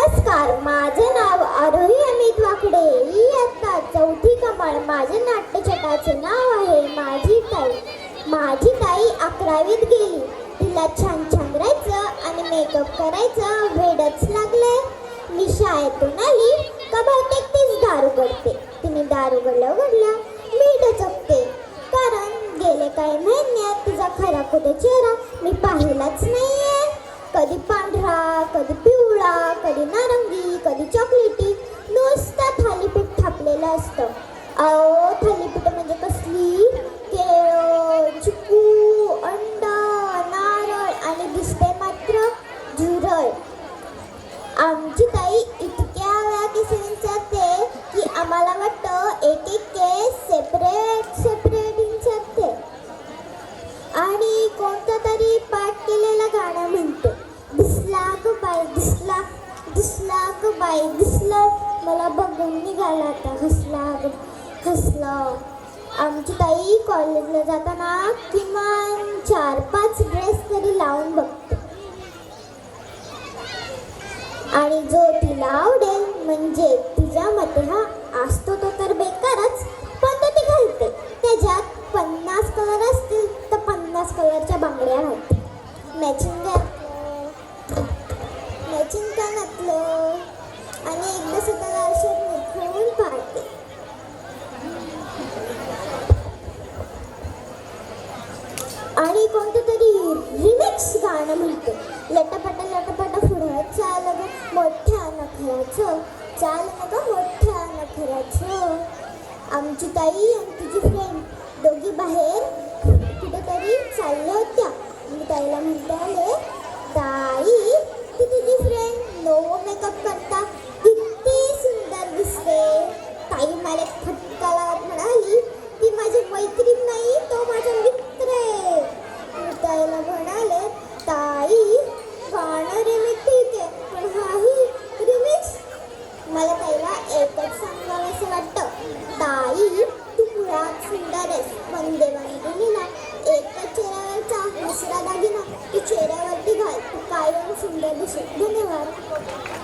नमस्कार, माझे नाव आरोही अमित वाकडे. इयत्ता चौथी कमाल. माझे नाट्यछटाचे नाव आहे माझी ताई. माझी ताई 11वीत गेली. तिला छान छान राहायचं आणि मेकअप करायचं वेडच लागले. मी शाळेतून आली का बहुतेक तीच दारू उघडते. तिने दारू उघडल्या मी डचकते, कारण गेले काही महिन्यात तिचा खरा खुदा चेहरा मी पाहिलाच नाहीये. कधी पांढरा, कधी पिवळा, कधी नारंगी, कधी चॉकलेटी, नुसतं थालीपीठ थापलेलं असतं. अहो, थालीपीठ म्हणजे कसली? केळं, चिकू, अंडा, नारळ आणि दिसते मात्र झुरळ. आमची ताई इतक्या वेळा केस विंचरते की आम्हाला वाटतं एक एक केस सेपरेट विंचरते. आणि कोणतं तरी पाठ केलेलं गाणं म्हणते, दिसला ग बाई दिसला, दिसला ग बाई दिसला, मला बघून निघाला आता हसला. आमची ताई कॉलेजला जाताना किमान 4-5 ड्रेस तरी लावून बघते. आणि जो तिला आवडेल, म्हणजे तिच्या मते हा असतो तो तर बेकारच, पण तो ती घालते. त्याच्यात 50 कलर असतील तर 50 कलरच्या बांगड्या घालते. मॅचिंग कानातलं आणि एकदा स्वतःला आरशात निखळून पाहते. आणि कोणतं तरी रिमिक्स गाणं म्हणते, लटापटा पुढं चाल ग मोठ्या नखऱ्याचं, चाल नका मोठ्या नखऱ्याचं. आमची ताई आणि तिची फ्रेंड दोघी बाहेर कुठेतरी चालल्या होत्या. मी ताईला म्हणते आले, ताई ती तुझी फ्रेंड नो मेकअप करता किती सुंदर दिसते. ताई मला फटका लावत म्हणाली, ती माझी मैत्रीण नाही, तो माझा मित्र आहे. मी ताईला म्हणाले, ताई गाणं रिमिक्स ठीक आहे, पण हाही रिमिक्स. मला ताईला एकच सांगावं असं वाटतं, ताई तू मुळात सुंदर आहेस, पण देवाने दिलेला एकच चेहऱ्यावरचा दुसरा दागिना तू चेहऱ्यावरती घाल, तू कायम सुंदर दिसेल. धन्यवाद.